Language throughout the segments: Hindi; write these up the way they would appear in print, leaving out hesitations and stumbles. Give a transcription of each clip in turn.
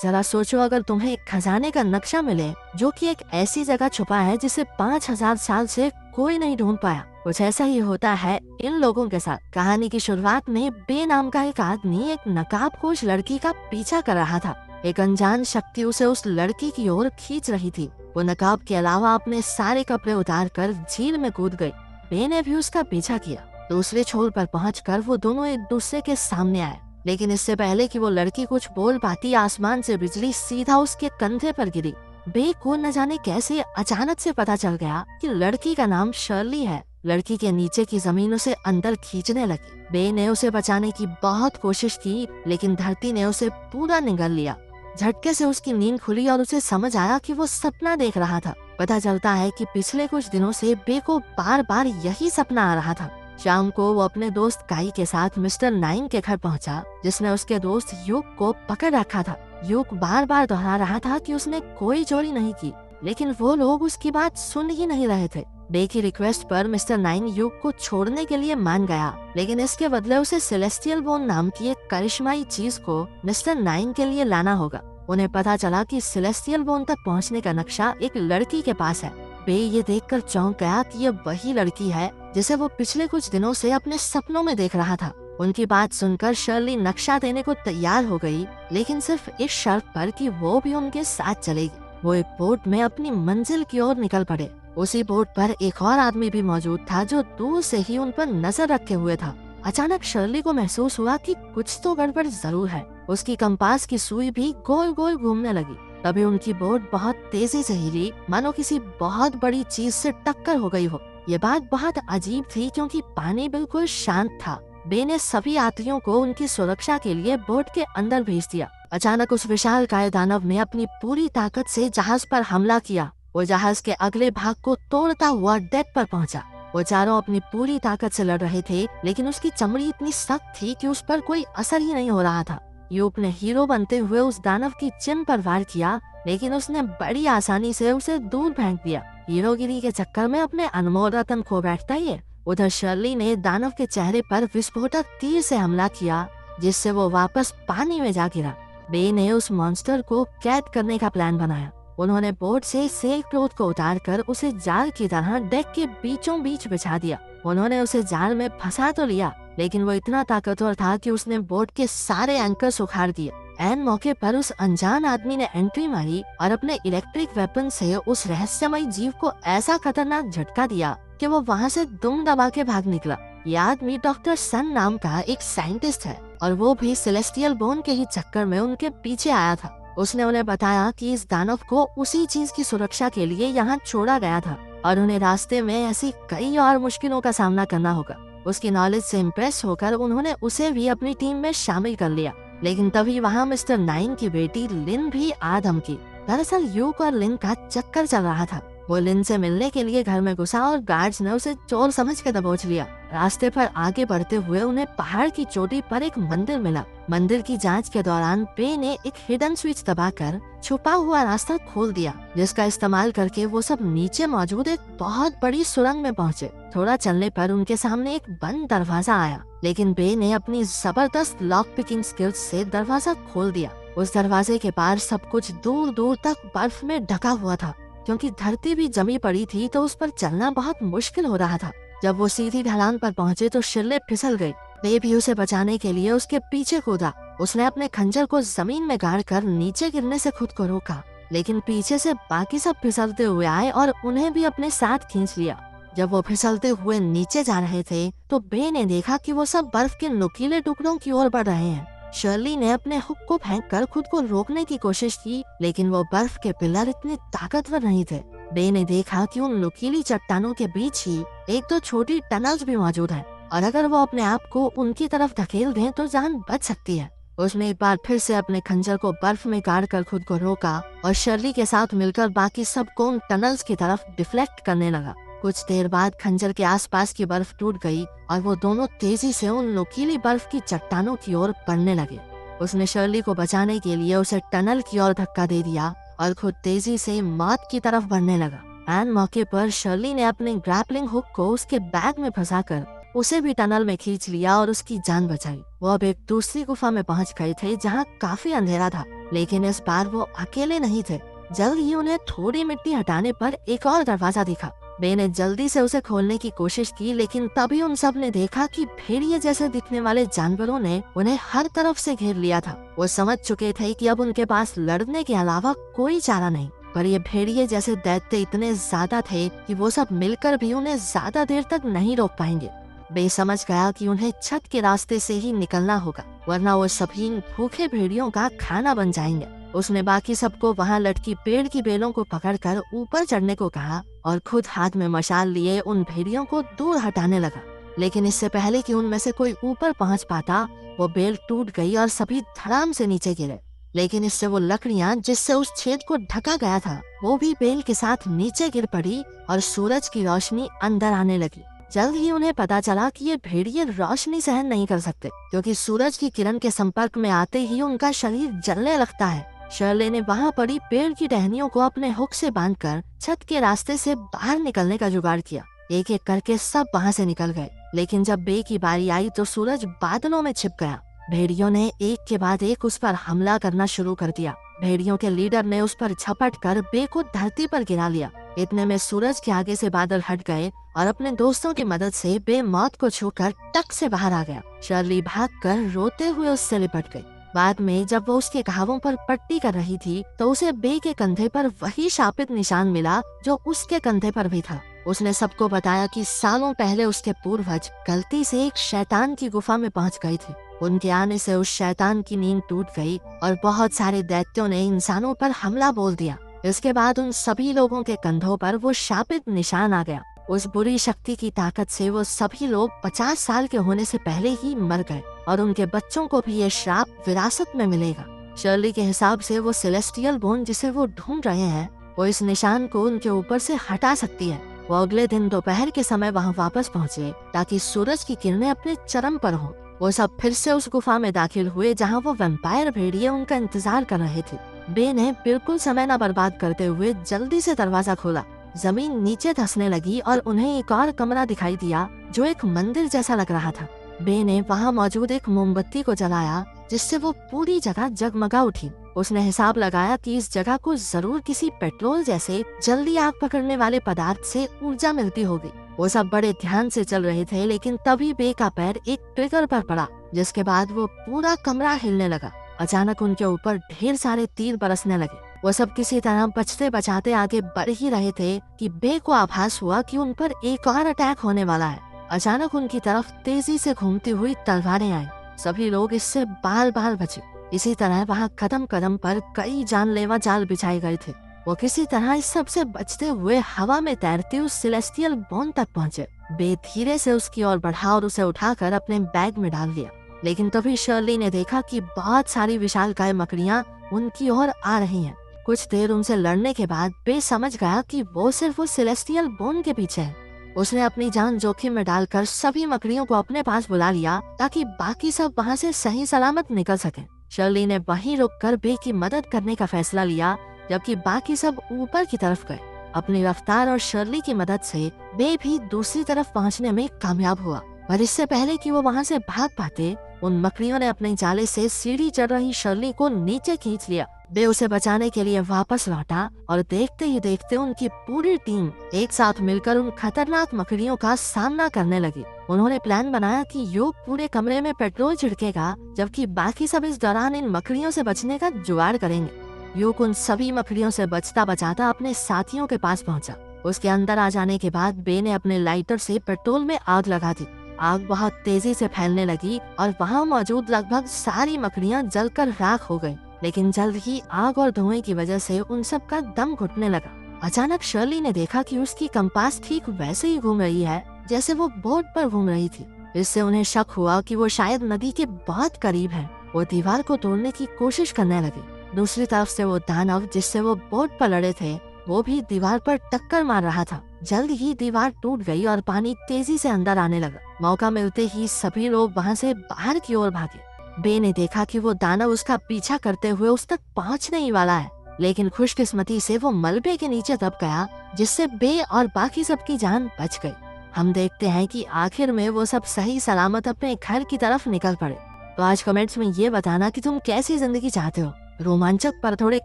जरा सोचो, अगर तुम्हें एक खजाने का नक्शा मिले जो कि एक ऐसी जगह छुपा है जिसे 5000 साल से कोई नहीं ढूंढ पाया। कुछ ऐसा ही होता है इन लोगों के साथ। कहानी की शुरुआत में बे नाम का एक आदमी एक नकाबपोश लड़की का पीछा कर रहा था। एक अनजान शक्ति उसे उस लड़की की ओर खींच रही थी। वो नकाब के अलावा अपने सारे कपड़े उतार कर झील में कूद गई। बे ने भी उसका पीछा किया। दूसरे छोर पर पहुंचकर वो दोनों एक दूसरे के सामने आए, लेकिन इससे पहले कि वो लड़की कुछ बोल पाती, आसमान से बिजली सीधा उसके कंधे पर गिरी। बे को न जाने कैसे अचानक से पता चल गया कि लड़की का नाम शर्ली है। लड़की के नीचे की जमीन उसे अंदर खींचने लगी। बे ने उसे बचाने की बहुत कोशिश की, लेकिन धरती ने उसे पूरा निगल लिया। झटके से उसकी नींद खुली और उसे समझ आया कि वो सपना देख रहा था। पता चलता है कि पिछले कुछ दिनों से बे को बार बार यही सपना आ रहा था। शाम को वो अपने दोस्त काई के साथ मिस्टर नाइन के घर पहुंचा, जिसने उसके दोस्त यूक को पकड़ रखा था। यूक बार बार दोहरा रहा था कि उसने कोई चोरी नहीं की, लेकिन वो लोग उसकी बात सुन ही नहीं रहे थे। बे की रिक्वेस्ट पर मिस्टर नाइन यूक को छोड़ने के लिए मान गया, लेकिन इसके बदले उसे सेलेस्टियल बोन नाम की एक करिश्माई चीज को मिस्टर नाइन के लिए लाना होगा। उन्हें पता चला कि सेलेस्टियल बोन तक पहुंचने का नक्शा एक लड़की के पास है। बे ये देखकर चौंक गया कि ये वही लड़की है जिसे वो पिछले कुछ दिनों से अपने सपनों में देख रहा था। उनकी बात सुनकर शर्ली नक्शा देने को तैयार हो गई, लेकिन सिर्फ इस शर्त पर कि वो भी उनके साथ चलेगी। वो एक बोट में अपनी मंजिल की ओर निकल पड़े। उसी बोट पर एक और आदमी भी मौजूद था जो दूर से ही उन पर नजर रखे हुए था। अचानक शर्ली को महसूस हुआ कि कुछ तो गड़बड़ जरूर है। उसकी कंपास की सुई भी गोल गोल घूमने लगी। तभी उनकी बोट बहुत तेजी से हिली, मानो किसी बहुत बड़ी चीज से टक्कर हो गई हो। ये बात बहुत अजीब थी क्योंकि पानी बिल्कुल शांत था। बे ने सभी यात्रियों को उनकी सुरक्षा के लिए बोट के अंदर भेज दिया। अचानक उस विशालकाय दानव ने अपनी पूरी ताकत से जहाज पर हमला किया। वो जहाज के अगले भाग को तोड़ता हुआ डेक पर पहुंचा। वो चारों अपनी पूरी ताकत से लड़ रहे थे, लेकिन उसकी चमड़ी इतनी सख्त थी कि उस पर कोई असर ही नहीं हो रहा था। यूक ने हीरो बनते हुए उस दानव की चिन पर वार किया, लेकिन उसने बड़ी आसानी से उसे दूर फेंक दिया। हीरोगिरी के चक्कर में अपने अनमोल रतन खो बैठता ही है। उधर शर्ली ने दानव के चेहरे पर विस्फोटक तीर से हमला किया, जिससे वो वापस पानी में जा गिरा। बे ने उस मॉन्स्टर को कैद करने का प्लान बनाया। उन्होंने बोट से सेल क्लोथ को उतारकर उसे जाल की तरह डेक के बीचों बीच बिछा दिया। उन्होंने उसे जाल में फंसा तो लिया, लेकिन वो इतना ताकतवर था कि उसने बोट के सारे एंकर उखाड़ दिए। ऐन मौके पर उस अनजान आदमी ने एंट्री मारी और अपने इलेक्ट्रिक वेपन से उस रहस्यमयी जीव को ऐसा खतरनाक झटका दिया कि वो वहाँ से दुम दबा के भाग निकला। ये आदमी डॉक्टर सन नाम का एक साइंटिस्ट है और वो भी सेलेस्टियल बोन के ही चक्कर में उनके पीछे आया था। उसने उन्हें बताया कि इस दानव को उसी चीज की सुरक्षा के लिए यहाँ छोड़ा गया था और उन्हें रास्ते में ऐसी कई और मुश्किलों का सामना करना होगा। उसकी नॉलेज से इम्प्रेस होकर उन्होंने उसे भी अपनी टीम में शामिल कर लिया। लेकिन तभी वहाँ मिस्टर नाइन की बेटी लिन भी आ धमकी। दरअसल यूक और लिन का चक्कर चल रहा था। वो लिन से मिलने के लिए घर में घुसा और गार्ड्स ने उसे चोर समझ के दबोच लिया। रास्ते पर आगे बढ़ते हुए उन्हें पहाड़ की चोटी पर एक मंदिर मिला। मंदिर की जांच के दौरान बे ने एक हिडन स्विच दबाकर छुपा हुआ रास्ता खोल दिया, जिसका इस्तेमाल करके वो सब नीचे मौजूद एक बहुत बड़ी सुरंग में पहुँचे। थोड़ा चलने पर उनके सामने एक बंद दरवाजा आया, लेकिन बे ने अपनी जबरदस्त लॉक पिकिंग स्किल्स से दरवाजा खोल दिया। उस दरवाजे के पार सब कुछ दूर दूर तक बर्फ में ढका हुआ था। क्योंकि धरती भी जमी पड़ी थी तो उस पर चलना बहुत मुश्किल हो रहा था। जब वो सीधी ढलान पर पहुंचे तो शिल्ले फिसल गई। बे भी उसे बचाने के लिए उसके पीछे कूदा। उसने अपने खंजर को जमीन में गाड़कर नीचे गिरने से खुद को रोका, लेकिन पीछे से बाकी सब फिसलते हुए आए और उन्हें भी अपने साथ खींच लिया। जब वो फिसलते हुए नीचे जा रहे थे तो बे ने देखा कि वो सब बर्फ के नुकीले टुकड़ों की ओर बढ़ रहे हैं। शर्ली ने अपने हुक को फेंककर खुद को रोकने की कोशिश की, लेकिन वो बर्फ के पिलर इतने ताकतवर नहीं थे। बे ने देखा कि उन नुकीली चट्टानों के बीच ही एक तो छोटी टनल्स भी मौजूद है और अगर वो अपने आप को उनकी तरफ धकेल दें तो जान बच सकती है। उसने एक बार फिर से अपने खंजर को बर्फ में गाड़कर खुद को रोका और शर्ली के साथ मिलकर बाकी सबको उन टनल्स की तरफ डिफ्लेक्ट करने लगा। कुछ देर बाद खंजर के आसपास की बर्फ टूट गई और वो दोनों तेजी से उन नुकीली बर्फ की चट्टानों की ओर बढ़ने लगे। उसने शर्ली को बचाने के लिए उसे टनल की ओर धक्का दे दिया और खुद तेजी से मौत की तरफ बढ़ने लगा। ऐन मौके पर शर्ली ने अपने ग्रैपलिंग हुक को उसके बैग में फंसाकर उसे भी टनल में खींच लिया और उसकी जान बचाई। वो अब एक दूसरी गुफा में पहुंच गए थे जहां काफी अंधेरा था, लेकिन इस बार वो अकेले नहीं थे। जल्द ही उन्हें थोड़ी मिट्टी हटाने पर एक और दरवाजा दिखा। बे ने जल्दी से उसे खोलने की कोशिश की, लेकिन तभी उन सब ने देखा कि भेड़िए जैसे दिखने वाले जानवरों ने उन्हें हर तरफ से घेर लिया था। वो समझ चुके थे कि अब उनके पास लड़ने के अलावा कोई चारा नहीं, पर ये भेड़िए जैसे दैत्य इतने ज्यादा थे कि वो सब मिलकर भी उन्हें ज्यादा देर तक नहीं रोक पाएंगे। बे समझ गया कि उन्हें छत के रास्ते से ही निकलना होगा, वरना वो सभी भूखे भेड़ियों का खाना बन जाएंगे। उसने बाकी सबको वहां लटकी पेड़ की बेलों को पकड़कर ऊपर चढ़ने को कहा और खुद हाथ में मशाल लिए उन भेड़ियों को दूर हटाने लगा। लेकिन इससे पहले कि उनमें से कोई ऊपर पहुंच पाता, वो बेल टूट गई और सभी धड़ाम से नीचे गिरे। लेकिन इससे वो लकड़ियां जिससे उस छेद को ढका गया था, वो भी बेल के साथ नीचे गिर पड़ी और सूरज की रोशनी अंदर आने लगी। जल्द ही उन्हें पता चला कि ये भेड़िए रोशनी सहन नहीं कर सकते, क्योंकि सूरज की किरण के संपर्क में आते ही उनका शरीर जलने लगता है। शर्ले ने वहां पड़ी पेड़ की टहनियों को अपने हुक से बांधकर छत के रास्ते से बाहर निकलने का जुगाड़ किया। एक एक करके सब वहां से निकल गए, लेकिन जब बे की बारी आई तो सूरज बादलों में छिप गया। भेड़ियों ने एक के बाद एक उस पर हमला करना शुरू कर दिया। भेड़ियों के लीडर ने उस पर झपट कर बे को धरती पर गिरा लिया। इतने में सूरज के आगे से बादल हट गए और अपने दोस्तों की मदद से बे मौत को छूकर टक से बाहर आ गया। शर्ली भागकर रोते हुए उससे लिपट गई। बाद में जब वो उसके घावों पर पट्टी कर रही थी तो उसे बे के कंधे पर वही शापित निशान मिला जो उसके कंधे पर भी था। उसने सबको बताया कि सालों पहले उसके पूर्वज गलती से एक शैतान की गुफा में पहुंच गए थे। उनके आने से उस शैतान की नींद टूट गई और बहुत सारे दैत्यों ने इंसानों पर हमला बोल दिया। इसके बाद उन सभी लोगों के कंधों पर वो शापित निशान आ गया। उस बुरी शक्ति की ताकत से वो सभी लोग 50 साल के होने से पहले ही मर गए और उनके बच्चों को भी ये श्राप विरासत में मिलेगा। शर्ली के हिसाब से वो सेलेस्टियल बोन जिसे वो ढूंढ रहे हैं, वो इस निशान को उनके ऊपर से हटा सकती है। वो अगले दिन दोपहर के समय वहाँ वापस पहुँचे ताकि सूरज की किरणें अपने चरम पर हो। वो सब फिर से उस गुफा में दाखिल हुए जहाँ वो वैम्पायर भेड़िए उनका इंतजार कर रहे थे। बे ने बिल्कुल समय न बर्बाद करते हुए जल्दी से दरवाजा खोला। जमीन नीचे धंसने लगी और उन्हें एक और कमरा दिखाई दिया जो एक मंदिर जैसा लग रहा था। बे ने वहाँ मौजूद एक मोमबत्ती को जलाया जिससे वो पूरी जगह जगमगा उठी। उसने हिसाब लगाया कि इस जगह को जरूर किसी पेट्रोल जैसे जल्दी आग पकड़ने वाले पदार्थ से ऊर्जा मिलती होगी। वो सब बड़े ध्यान से चल रहे थे, लेकिन तभी बे का पैर एक ट्रिगर पर पड़ा, जिसके बाद वो पूरा कमरा हिलने लगा। अचानक उनके ऊपर ढेर सारे तीर बरसने लगे। वो सब किसी तरह बचते बचाते आगे बढ़ ही रहे थे कि बे को आभास हुआ कि उन पर एक और अटैक होने वाला है। अचानक उनकी तरफ तेजी से घूमती हुई तलवारें आई। सभी लोग इससे बाल बाल बचे। इसी तरह वहाँ कदम कदम पर कई जानलेवा जाल बिछाए गए थे। वो किसी तरह इस सब से बचते हुए हवा में तैरते उस सेलेस्टियल बोन तक पहुँचे। बे धीरे से उसकी ओर बढ़ा और उसे उठाकर अपने बैग में डाल दिया। लेकिन तभी शर्ली ने देखा कि बहुत सारी विशालकाय मकड़ियाँ उनकी ओर आ रही हैं। कुछ देर उनसे लड़ने के बाद बे समझ गया कि वो सिर्फ उस सेलेस्टियल बोन के पीछे है। उसने अपनी जान जोखिम में डालकर सभी मकड़ियों को अपने पास बुला लिया ताकि बाकी सब वहाँ से सही सलामत निकल सकें। शर्ली ने वहीं रुककर बे की मदद करने का फैसला लिया, जबकि बाकी सब ऊपर की तरफ गए। अपनी रफ्तार और शर्ली की मदद से बे भी दूसरी तरफ पहुँचने में कामयाब हुआ, पर इससे पहले कि वो वहाँ से भाग पाते, उन मकड़ियों ने अपने जाले से सीढ़ी चढ़ रही शर्ली को नीचे खींच लिया। बे उसे बचाने के लिए वापस लौटा और देखते ही देखते उनकी पूरी टीम एक साथ मिलकर उन खतरनाक मकड़ियों का सामना करने लगी। उन्होंने प्लान बनाया कि योग पूरे कमरे में पेट्रोल छिड़केगा, जबकि बाकी सब इस दौरान इन मकड़ियों से बचने का जुगाड़ करेंगे। योग उन सभी मकड़ियों से बचता बचाता अपने साथियों के पास पहुंचा। उसके अंदर आ जाने के बाद बे ने अपने लाइटर से पेट्रोल में आग लगा दी। आग बहुत तेजी से फैलने लगी और वहाँ मौजूद लगभग सारी मकड़ियाँ जलकर राख हो गयी। लेकिन जल्द ही आग और धुएं की वजह से उन सब का दम घुटने लगा। अचानक शर्ली ने देखा कि उसकी कंपास ठीक वैसे ही घूम रही है जैसे वो बोट पर घूम रही थी। इससे उन्हें शक हुआ कि वो शायद नदी के बहुत करीब है। वो दीवार को तोड़ने की कोशिश करने लगे। दूसरी तरफ से वो दानव जिससे वो बोट पर लड़े थे, वो भी दीवार पर टक्कर मार रहा था। जल्द ही दीवार टूट गई और पानी तेजी से अंदर आने लगा। मौका मिलते ही सभी लोग वहाँ से बाहर की ओर भागे। बे ने देखा कि वो दानव उसका पीछा करते हुए उस तक पहुंचने ही वाला है, लेकिन खुशकिस्मती से वो मलबे के नीचे दब गया, जिससे बे और बाकी सबकी जान बच गई। हम देखते हैं कि आखिर में वो सब सही सलामत अपने घर की तरफ निकल पड़े। तो आज कमेंट्स में ये बताना कि तुम कैसी जिंदगी चाहते हो, रोमांचक पर थोड़े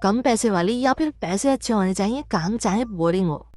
कम पैसे वाली, या फिर पैसे अच्छे होने चाहिए, काम चाहे बोरिंग हो।